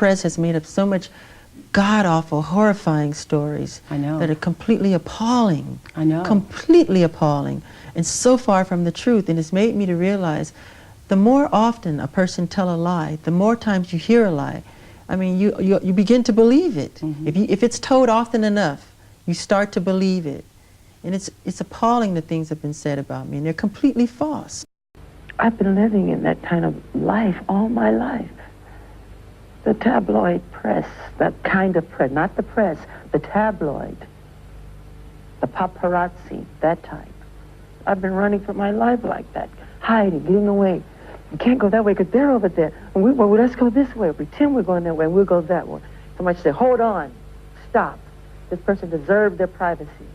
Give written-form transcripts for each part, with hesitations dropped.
press has made up so much god-awful, horrifying stories. I know. That are completely appalling. I know. Completely appalling, and so far from the truth. And it's made me to realize, the more often a person tell a lie, the more times you hear a lie, I mean, you begin to believe it. Mm-hmm. If it's told often enough, you start to believe it. And it's appalling the things that have been said about me, and they're completely false. I've been living in that kind of life all my life. The tabloid press, that kind of press, not the press, the tabloid, the paparazzi, that type. I've been running for my life like that, hiding, getting away. You can't go that way because they're over there. And well, let's go this way. Pretend we're going that way and we'll go that way. Somebody say, hold on, stop. This person deserves their privacy.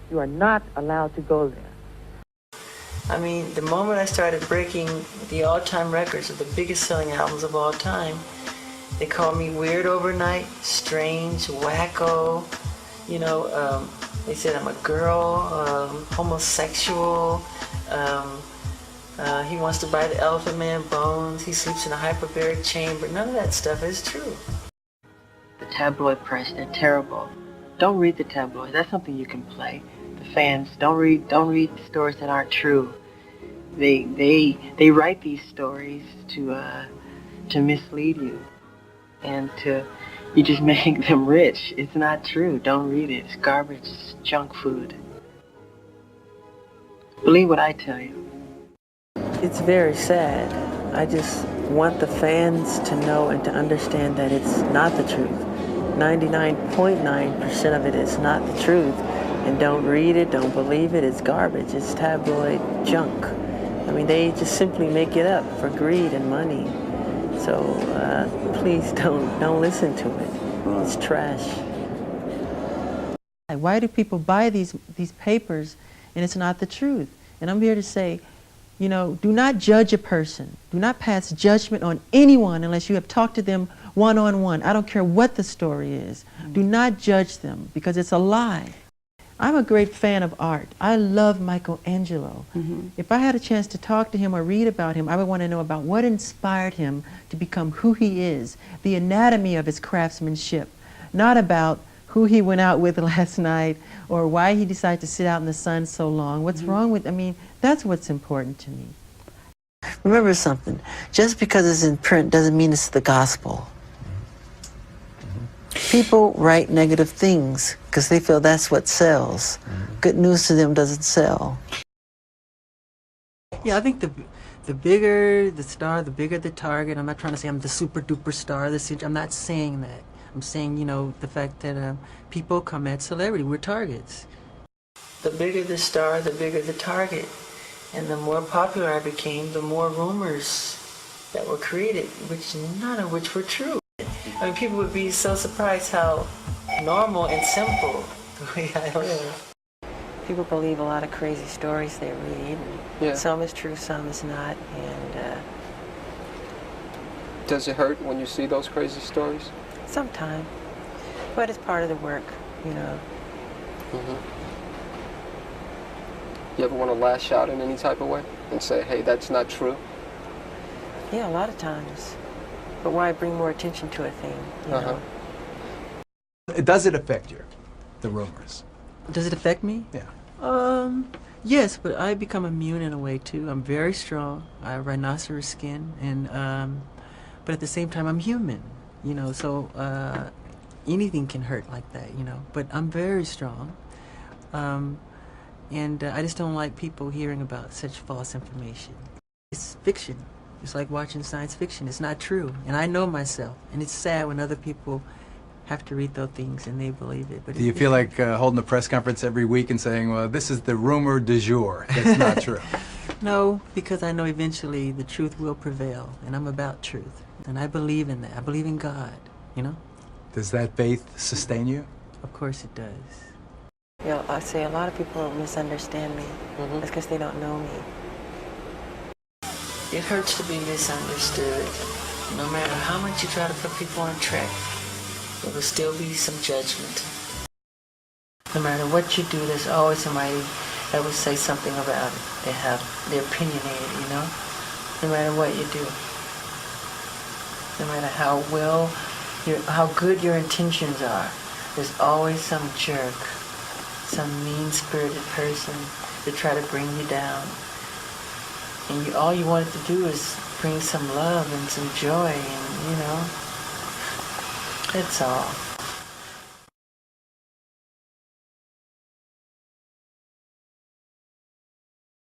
You are not allowed to go there. I mean, the moment I started breaking the all-time records of the biggest selling albums of all time, they called me weird overnight, strange, wacko. You know, they said I'm a girl, homosexual. He wants to buy the Elephant Man bones. He sleeps in a hyperbaric chamber. None of that stuff is true. The tabloid press, they're terrible. Don't read the tabloid. That's something you can play. The fans, don't read stories that aren't true. They write these stories to mislead you, and you just make them rich. It's not true. Don't read it. It's garbage. It's junk food. Believe what I tell you. It's very sad. I just want the fans to know and to understand that it's not the truth. 99.9% of it is not the truth. And don't read it, don't believe it, it's garbage. It's tabloid junk. I mean, they just simply make it up for greed and money. So please don't listen to it. It's trash. Why do people buy these papers and it's not the truth? And I'm here to say, you know, do not judge a person. Do not pass judgment on anyone unless you have talked to them one-on-one. I don't care what the story is. Do not judge them because it's a lie. I'm a great fan of art. I love Michelangelo. If I had a chance to talk to him or read about him, I would want to know about what inspired him to become who he is, the anatomy of his craftsmanship, not about who he went out with last night or why he decided to sit out in the sun so long. What's wrong with, I mean, that's what's important to me. Remember something, just because it's in print doesn't mean it's the gospel. People write negative things because they feel that's what sells. Good news to them doesn't sell. Yeah, I think the bigger the star, the bigger the target. I'm not trying to say I'm the super duper star. I'm not saying that. I'm saying, you know, the fact that people come at celebrity. We're targets. The bigger the star, the bigger the target. And the more popular I became, the more rumors that were created, none of which were true. I mean, people would be so surprised how normal and simple the way I live. People believe a lot of crazy stories they read. Yeah. Some is true, some is not. And does it hurt when you see those crazy stories? sometimes, but it's part of the work, you know. You ever want to lash out in any type of way and say, hey, that's not true? Yeah, a lot of times. But why bring more attention to a thing, you know? Does it affect you, the rumors? Does it affect me? Yeah. Yes, but I become immune in a way too. I'm very strong. I have rhinoceros skin, and but at the same time, I'm human, you know. So anything can hurt like that, you know. But I'm very strong, and I just don't like people hearing about such false information. It's fiction. It's like watching science fiction. It's not true, and I know myself. And it's sad when other people have to read those things and they believe it. But do you feel like holding a press conference every week and saying, well, this is the rumor du jour? That's not true. No, because I know eventually the truth will prevail, and I'm about truth. And I believe in that. I believe in God, you know? Does that faith sustain you? Of course it does. Yeah, I say a lot of people misunderstand me. That's because they don't know me. It hurts to be misunderstood. No matter how much you try to put people on track, there will still be some judgment. No matter what you do, there's always somebody that will say something about it. They're opinionated, you know? No matter what you do. No matter how well how good your intentions are. There's always some jerk, some mean-spirited person to try to bring you down. And all you wanted to do is bring some love and some joy, and that's all.